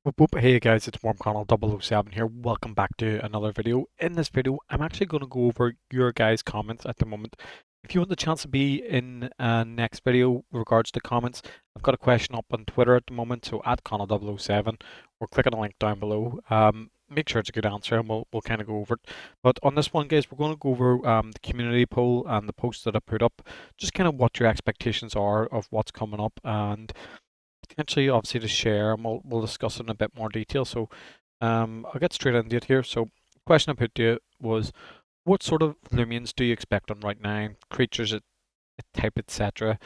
Whoop whoop. Hey guys, it's WarmConnell007 here. Welcome back to another video. In this video, I'm actually going to go over your guys' comments at the moment. If you want the chance to be in next video with regards to comments, I've got a question up on Twitter at the moment, so at Connell007, or click on the link down below. Make sure it's a good answer and we'll kind of go over it. But on this one, guys, we're going to go over the community poll and the posts that I put up, just kind of what your expectations are of what's coming up and potentially obviously to share, and we'll discuss it in a bit more detail. So I'll get straight into it here. So the question I put to you was, what sort of Lumions do you expect on Route 9? Creatures, type, etc.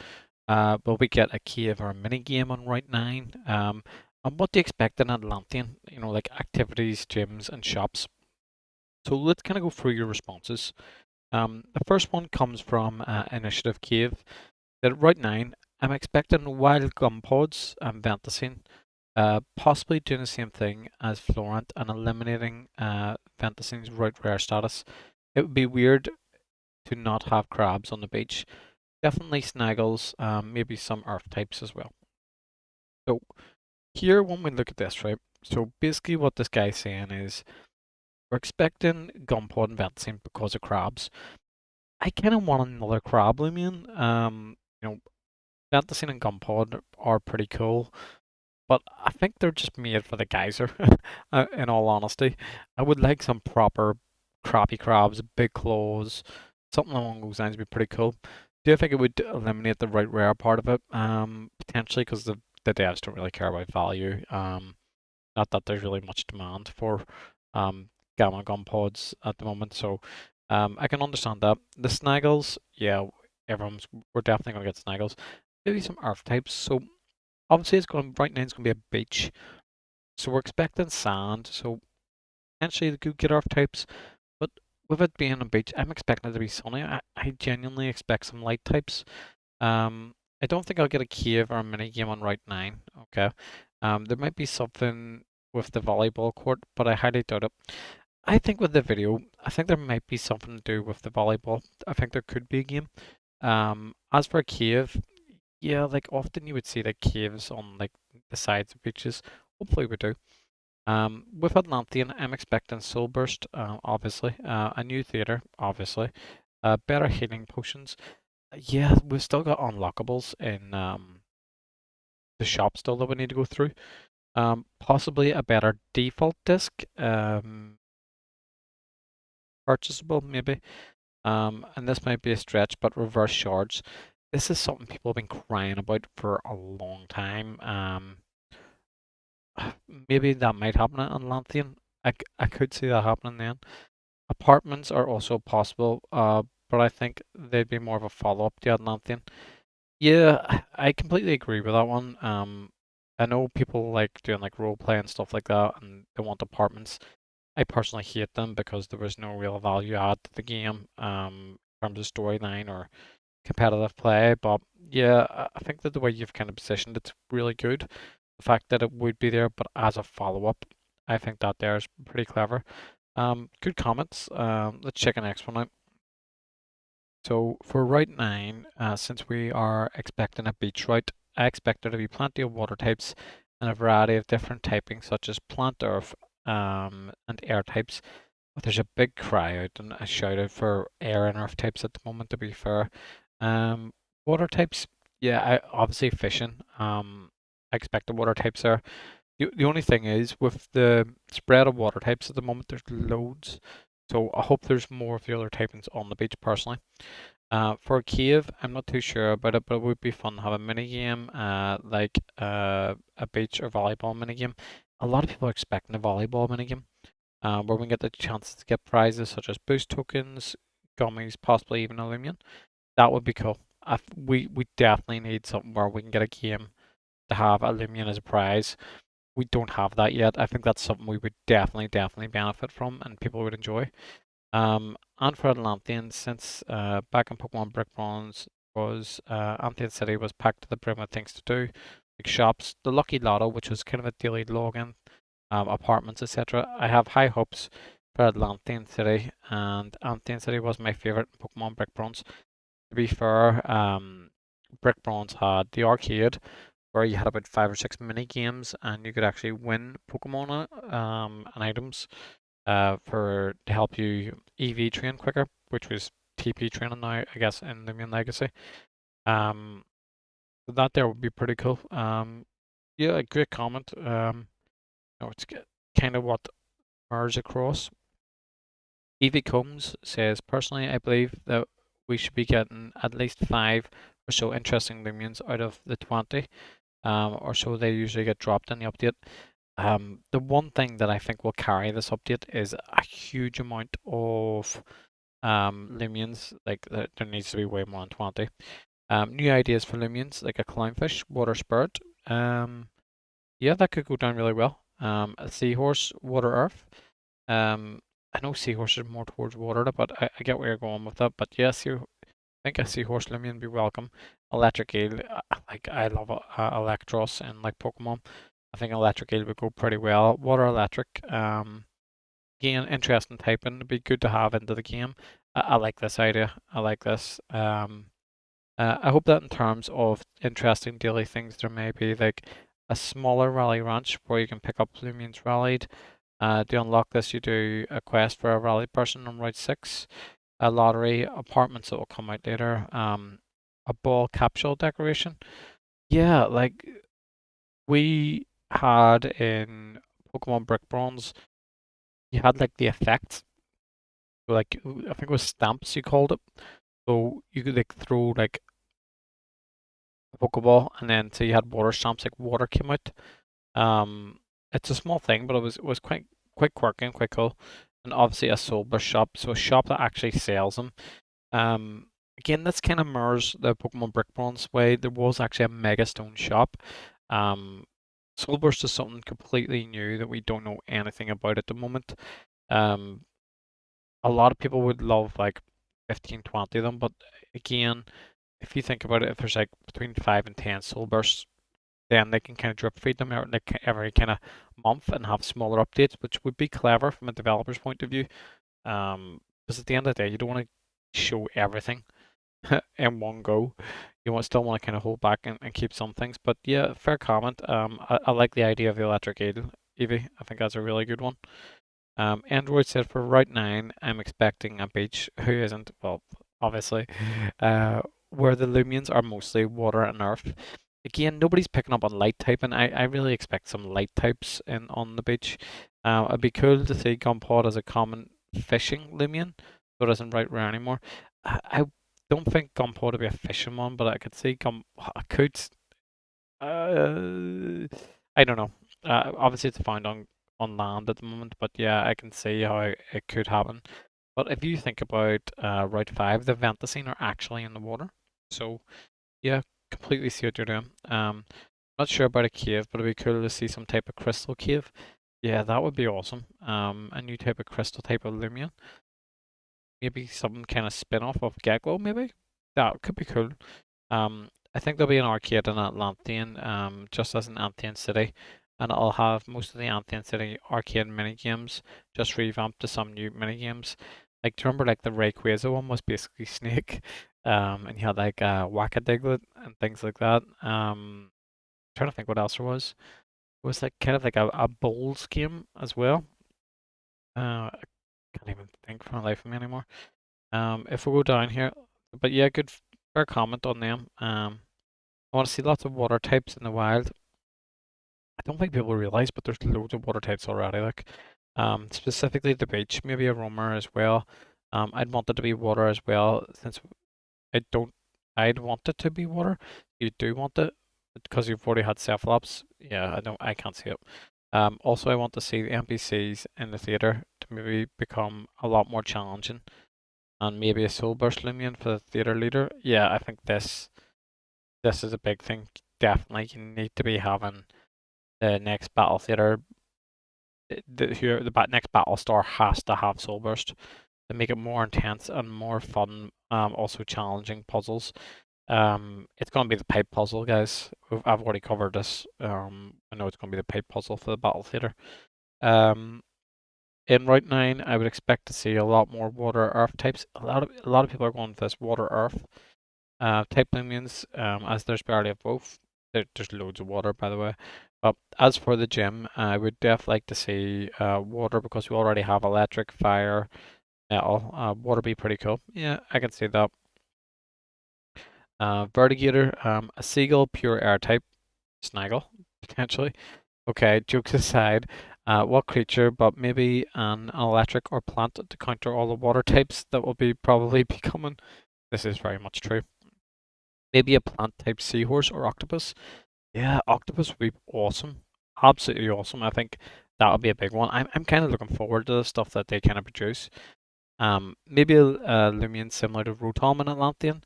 Will we get a cave or a mini game on Route 9? And what do you expect in Atlantean? You know, like activities, gyms, and shops. So let's kind of go through your responses. The first one comes from Initiative Cave. That Route 9, I'm expecting wild gum pods and Venticine, possibly doing the same thing as Florent and eliminating Venticine's route rare status. It would be weird to not have crabs on the beach. Definitely snaggles, maybe some earth types as well. So here when we look at this, right? So basically what this guy's saying is we're expecting Gumpod and Venticine because of crabs. I kind of want another crab Lumion. You know, Atlantean and Gumpod are pretty cool, but I think they're just made for the geyser, in all honesty. I would like some proper crappy crabs, big claws, something along those lines would be pretty cool. Do you think it would eliminate the right rare part of it? Potentially, because the devs don't really care about value. Not that there's really much demand for Gamma Gun pods at the moment, so I can understand that. The Snaggles, yeah, we're definitely gonna get Snaggles. Maybe some earth types. So obviously it's going right now it's gonna be a beach. So we're expecting sand. So potentially the good get earth types. But with it being a beach, I'm expecting it to be sunny. I genuinely expect some light types. I don't think I'll get a cave or a mini game on Route 9. Okay. There might be something with the volleyball court, but I highly doubt it. I think with the video, I think there might be something to do with the volleyball. I think there could be a game. As for a cave, yeah, like often you would see like caves on like the sides of beaches. Hopefully we do. With Atlantean, I'm expecting Soul Burst, obviously. A new theater, obviously. Better healing potions. Yeah, we've still got unlockables in the shop still that we need to go through. Possibly a better default disc. Purchasable maybe. And this might be a stretch, but reverse shards. This is something people have been crying about for a long time. Maybe that might happen at Atlantean. I could see that happening then. Apartments are also possible, but I think they'd be more of a follow-up to Atlantean. Yeah, I completely agree with that one. I know people like doing like role play and stuff like that, and they want apartments. I personally hate them because there was no real value add to the game, in terms of storyline or competitive play. But yeah, I think that the way you've kind of positioned it's really good. The fact that it would be there, but as a follow-up, I think that there is pretty clever. Good comments. Let's check the next one out. So for Route 9, since we are expecting a beach route, I expect there to be plenty of water types and a variety of different typings such as plant earth and air types. But there's a big cry out and a shout out for air and earth types at the moment, to be fair. Um, Water types, yeah, obviously fishing. I expect the water types are. The only thing is with the spread of water types at the moment, there's loads. So I hope there's more of the other typings on the beach personally. For a cave, I'm not too sure about it, but it would be fun to have a mini game, like a beach or volleyball mini game. A lot of people are expecting a volleyball mini game, where we get the chances to get prizes such as boost tokens, gummies, possibly even a Lumion. That would be cool. We definitely need something where we can get a game to have a Lumion as a prize. We don't have that yet. I think that's something we would definitely benefit from and people would enjoy. And for Atlantean, since back in Pokemon Brick Bronze was Atlantean City was packed to the brim with things to do, like shops, the Lucky Lotto, which was kind of a daily login, apartments, etc. I have high hopes for Atlantean City, and Atlantean City was my favorite Pokemon Brick Bronze. To be fair, Brick Bronze had the arcade, where you had about 5 or 6 mini games, and you could actually win Pokemon and items for to help you EV train quicker, which was TP training now, I guess, in Lumion Legacy. Um, that there would be pretty cool. Yeah, a great comment. It's kind of what merge across. Evie Combs says, personally, I believe that we should be getting at least 5 or so interesting Lumions out of the 20 or so they usually get dropped in the update. The one thing that I think will carry this update is a huge amount of Lumions. Like, there needs to be way more than 20. New ideas for Lumions, like a clownfish, water spirit. Yeah, that could go down really well. A seahorse, water earth. I know seahorse is more towards water, but I get where you're going with that. But yes, I think a seahorse Lumion would be welcome. Electric eel, like I love Electros and like Pokemon. I think electric eel would go pretty well. Water electric, again, interesting typing. It'd be good to have into the game. I like this idea. I like this. I hope that in terms of interesting daily things, there may be like a smaller rally ranch where you can pick up Lumions rallied. To unlock this, you do a quest for a rally person on Route 6, a lottery, apartments that will come out later, a ball capsule decoration. Yeah, like we had in Pokemon Brick Bronze, you had like the effects, like I think it was stamps you called it. So you could like throw like a Pokeball and then so you had water stamps, like water came out. It's a small thing, but it was quite quirky and quite cool. And obviously a Soulburst shop, so a shop that actually sells them. Again, this kind of mirrors the Pokemon Brick Bronze way. There was actually a Mega Stone shop. Um, Soulburst is something completely new that we don't know anything about at the moment. Um, a lot of people would love like 15, 20 of them, but again, if you think about it, if there's like between 5 and 10 Soulbursts, then they can kind of drip feed them like every kind of month and have smaller updates, which would be clever from a developer's point of view. Because at the end of the day, you don't want to show everything in one go. Still want to kind of hold back and keep some things. But yeah, fair comment. I like the idea of the electric eel, Evie. I think that's a really good one. Android said for Route 9, I'm expecting a beach. Who isn't? Well, obviously. Where the Lumions are mostly water and earth. Again, nobody's picking up on light type, and I really expect some light types in on the beach. It'd be cool to see Gumpod as a common fishing Lumion, so it isn't right rare anymore. I don't think Gumpod would be a fishing one, but I could see I could. I don't know. Obviously, it's found on land at the moment, but yeah, I can see how it could happen. But if you think about Route 5, the Venticine are actually in the water. So yeah, completely see what you're doing. Not sure about a cave, but it'd be cool to see some type of crystal cave. Yeah, that would be awesome. A new type of crystal type of Lumion. Maybe some kind of spin-off of Gecko, maybe? That could be cool. I think there'll be an arcade in Atlantean, just as an Atlantean City, and it'll have most of the Atlantean City arcade mini games just revamped to some new mini games. Like, do you remember like the Rayquaza one was basically Snake, and you had like Whack-A-Diglett and things like that. Trying to think what else there was. It was like kind of like a bowls game as well. I can't even think for my life of me anymore. If we go down here, but yeah, good fair comment on them. I want to see lots of water types in the wild. I don't think people realize, but there's loads of water types already. Like, specifically the beach, maybe a roamer as well. I'd want it to be water as well, since I don't. I'd want it to be water. You do want it because you've already had Cephalops. Yeah, I don't. I can't see it. Also, I want to see the NPCs in the theater to maybe become a lot more challenging, and maybe a soul burst Lumion for the theater leader. Yeah, I think this is a big thing. Definitely, you need to be having the next battle theater. The next battle star has to have soul burst to make it more intense and more fun. Also challenging puzzles. It's gonna be the pipe puzzle, guys. I've already covered this. I know it's gonna be the pipe puzzle for the battle theater. Um, in Route 9, I would expect to see a lot more water earth types. A lot of people are going for this water earth type Lumions, as there's barely of both. There's loads of water, by the way. But as for the gym, I would definitely like to see water because we already have electric, fire, metal. Water be pretty cool. Yeah, I can see that. Vertigator, a seagull, pure air type, snaggle, potentially. Okay, jokes aside, what creature, but maybe an electric or plant to counter all the water types that will be probably becoming. This is very much true. Maybe a plant type seahorse or octopus. Yeah, octopus would be awesome. Absolutely awesome. I think that would be a big one. I'm kind of looking forward to the stuff that they kind of produce. Maybe a Lumion similar to Rotom and Atlantean.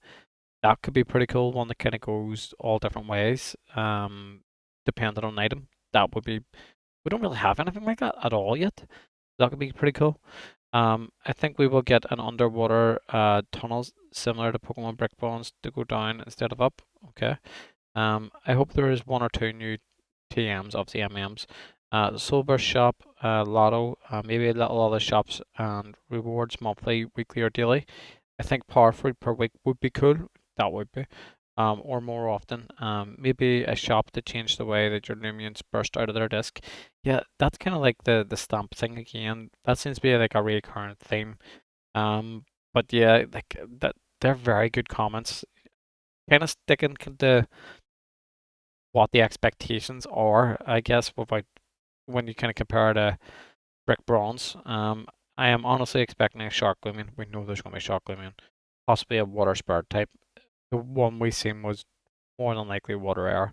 That could be pretty cool. One that kind of goes all different ways. Depending on item. That would be. We don't really have anything like that at all yet. That could be pretty cool. I think we will get an underwater tunnels similar to Pokemon Brick Bones to go down instead of up. Okay. I hope there is one or two new TMs, obviously MMs. Silver Shop, Lotto, maybe a little other shops and rewards monthly, weekly, or daily. I think Power Fruit per week would be cool. That would be. Or more often. Maybe a shop to change the way that your Lumions burst out of their disc. Yeah, that's kind of like the stamp thing again. That seems to be like a recurrent theme. But yeah, like that, they're very good comments. Kind of sticking to what the expectations are, I guess, without when you kind of compare to Brick Bronze. I am honestly expecting a Shark Lumion. We know there's going to be a Shark Lumion, possibly a Water Spirit type. The one we seen was more than likely Water Air.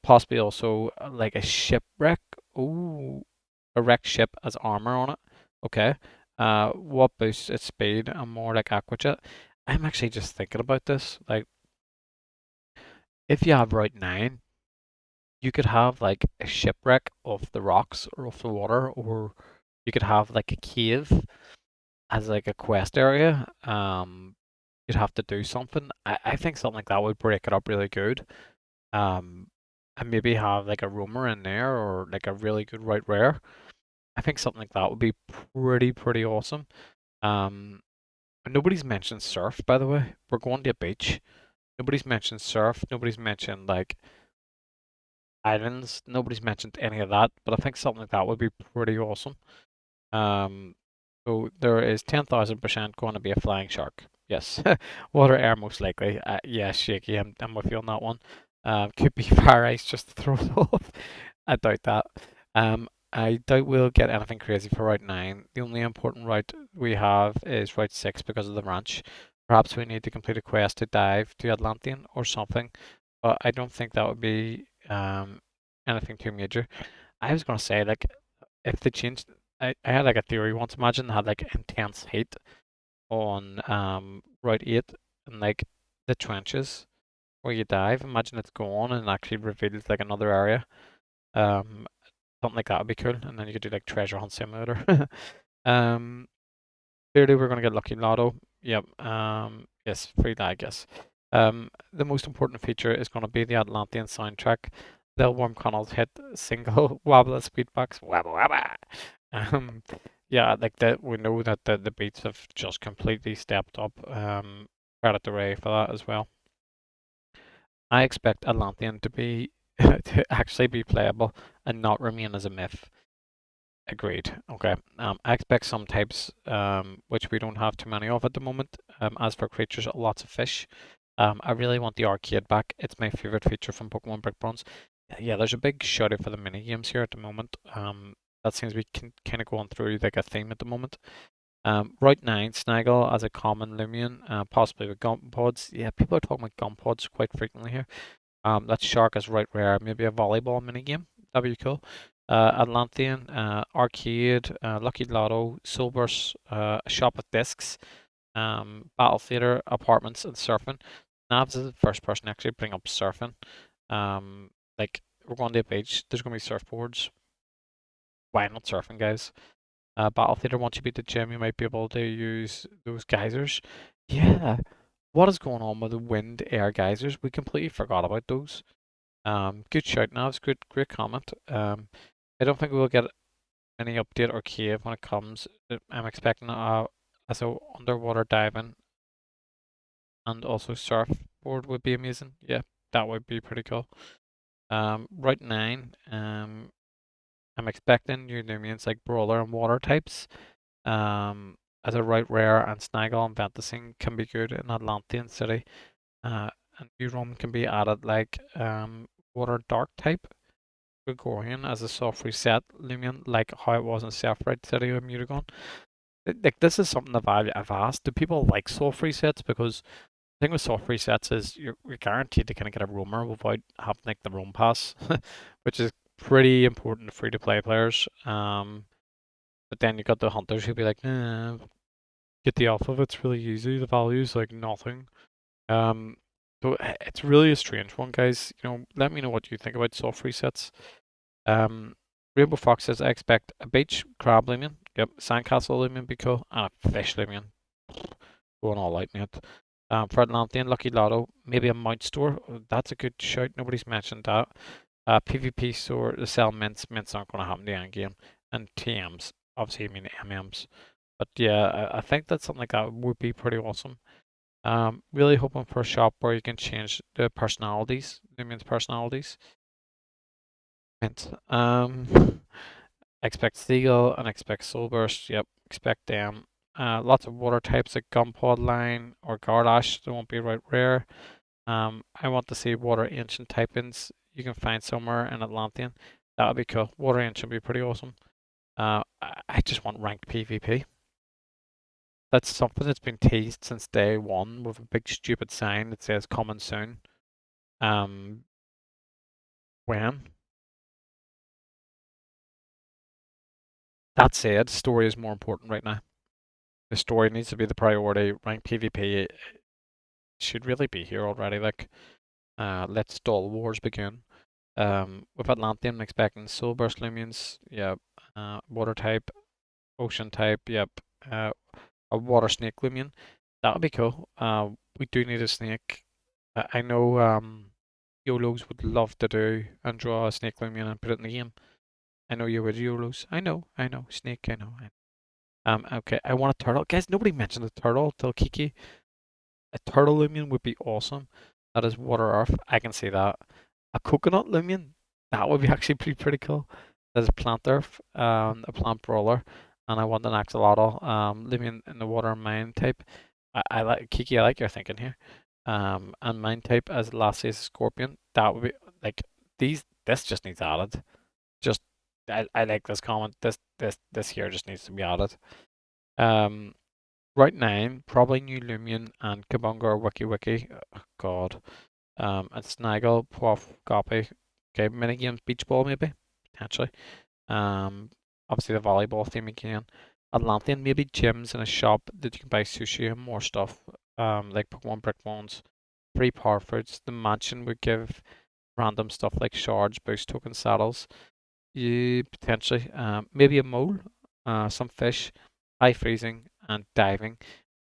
Possibly also like a shipwreck. Ooh, a wrecked ship as armor on it. Okay. What boosts its speed and more like Aqua Jet? I'm actually just thinking about this. Like, if you have Route 9, you could have like a shipwreck off the rocks or off the water, or you could have like a cave as like a quest area. You'd have to do something. I think something like that would break it up really good. Um, and maybe have like a roamer in there or like a really good right rare. I think something like that would be pretty awesome. Um, nobody's mentioned surf, by the way. We're going to a beach. Nobody's mentioned surf. Nobody's mentioned like islands. Nobody's mentioned any of that, but I think something like that would be pretty awesome. Um, so there is 10,000% going to be a flying shark. Yes, water air most likely. Yeah, shaky. I'm with you on that one. Could be fire ice just to throw it off. I doubt that. I doubt we'll get anything crazy for Route 9. The only important route we have is Route 6 because of the ranch. Perhaps we need to complete a quest to dive to Atlantean or something, but I don't think that would be anything too major. I was gonna say like if they changed, I had like a theory once. Imagine they had like intense heat on Route 8 and like the trenches where you dive. Imagine it's gone and actually reveals like another area. Um, Something like that would be cool, and then you could do like treasure hunt simulator. um, Clearly we're gonna get lucky lotto. Yep. Yes, free lag. Yes. The most important feature is gonna be the Atlantean soundtrack. They'll warm Connell's hit single wobble speedbox wabba wabba. Um, yeah, like that. We know that the beats have just completely stepped up. Credit to Ray for that as well. I expect Atlantean to be to actually be playable and not remain as a myth. Agreed. Okay. I expect some types, which we don't have too many of at the moment. As for creatures, lots of fish. I really want the arcade back. It's my favorite feature from Pokemon Brick Bronze. Yeah, there's a big shout out for the mini games here at the moment. That seems to be kind of going through like a theme at the moment. Right 9, Snaggle as a common Lumion, possibly with Gump Pods. Yeah, people are talking about Gump Pods quite frequently here. That Shark is right rare. Maybe a volleyball mini game. That'd be cool. Atlantean, Arcade, Lucky Lotto, Soulburst, a Shop with Discs, Battle Theater, Apartments, and Surfing. Navs is the first person to actually bring up surfing. Um, like we're going to a beach. There's going to be surfboards. Why not surfing, guys? Battle Theater. Once you beat the gym, you might be able to use those geysers. Yeah. What is going on with the wind air geysers? We completely forgot about those. Good shout, Navs. Great comment. I don't think we'll get any update or cave when it comes. I'm expecting as a underwater diving and also surfboard would be amazing. Yeah, that would be pretty cool. Route 9, I'm expecting new Lumions like Brawler and Water types. As a Route Rare and Snaggle and Ventising can be good in Atlantean City. And new room can be added like Water Dark type. Gregorian as a soft reset Lumion, like how it was in Sephiroth City with Mutagon. Like this is something that I've asked. Do people like soft resets? Because the thing with soft resets is you're guaranteed to kind of get a roamer without having like the roam pass, which is pretty important to free to play players. But then you got the hunters who'll be like, nah, get the alpha of it's really easy. The value's like nothing. Um, so it's really a strange one, guys. Let me know what you think about soft resets. Um, Rainbow Fox says I expect a beach crab lumion. Yep, sandcastle lumion be cool, and a fish lumion. Going all out, mate. For Atlantean, Lucky Lotto, maybe a mount store. That's a good shout. Nobody's mentioned that. PvP store, the sell mints. Mints aren't going to happen in the end game. And TMs, obviously, I mean MMs. But yeah, I think that something like that would be pretty awesome. Really hoping for a shop where you can change the personalities, Lumions personalities. Mint. Expect Seagull and expect Soulburst. Yep, expect them. Lots of water types like Gunpowder Line or Gardash. They won't be right rare. I want to see water ancient typings you can find somewhere in Atlantean. That would be cool. Water ancient would be pretty awesome. I just want ranked PvP. That's something that's been teased since day one with a big stupid sign that says coming soon. Um, when? That said, story is more important right now. The story needs to be the priority. Ranked PvP should really be here already. Like, let Stall Wars begin. With Atlantean, I'm expecting Soulburst Lumions. Yep. Water type, ocean type. Yep. A water snake Lumion. That would be cool. We do need a snake. I know YOLOs would love to do and draw a snake Lumion and put it in the game. I know you would, YOLOs. I know. Snake, I know. Okay, I want a turtle. Guys, nobody mentioned a turtle till Kiki. A turtle Lumion would be awesome. That is water earth. I can see that. A coconut Lumion. That would be actually pretty cool. That is plant earth, a plant brawler, and I want an axolotl Lumion in the water mine type. I like Kiki. I like your thinking here. And mine type as Lassie's scorpion. That would be like these. This just needs added. Just I like this comment. This here just needs to be added. Um, Right 9, probably New Lumion and Kabunga or Wiki. Oh, God. And Snaggle, Puff, Goppy. Okay, minigames, beach ball maybe, potentially. Um, Obviously the volleyball theme again. Atlantean, maybe gyms and a shop that you can buy sushi and more stuff. Like Pokemon Brick Bones, free power fruits. The mansion would give random stuff like shards, boost token saddles. You potentially, maybe a mole, some fish, high freezing, and diving.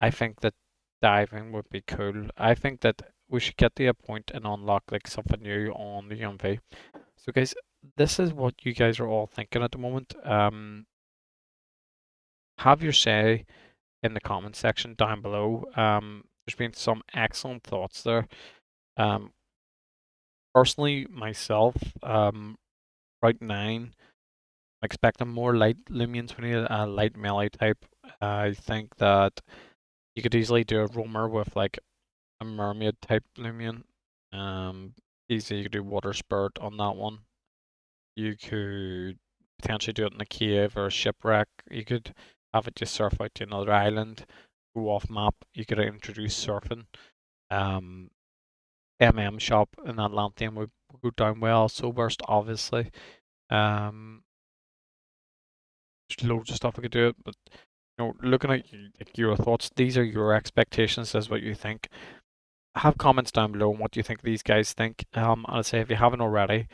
I think that diving would be cool. I think that we should get to a point and unlock like something new on the UMV. So guys, this is what you guys are all thinking at the moment. Have your say in the comment section down below. There's been some excellent thoughts there. Um, Personally, myself, right 9, I'm expecting more light Lumions. We need a light melee type. I think that you could easily do a roamer with like a mermaid type Lumion. Easy, you could do water spirit on that one. You could potentially do it in a cave or a shipwreck. You could have it just surf out to another island, go off map. You could introduce surfing. Um, shop in Atlantean would go down well. Soulburst, obviously. Um, there's loads of stuff I could do it, but looking at like your thoughts, these are your expectations. This is what you think. Have comments down below on what you think these guys think. And I say if you haven't already,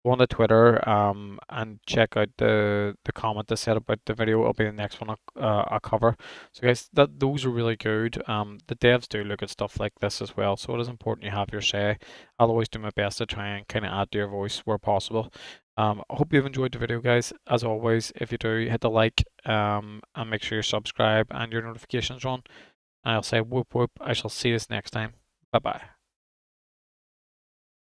go on to Twitter and check out the comment I said about the video. It'll be the next one I'll cover. So guys, those are really good. The devs do look at stuff like this as well, so it is important you have your say. I'll always do my best to try and kind of add to your voice where possible. I hope you've enjoyed the video, guys. As always, if you do, hit the like and make sure you subscribe and your notifications are on. And I'll say whoop whoop. I shall see you next time. Bye bye.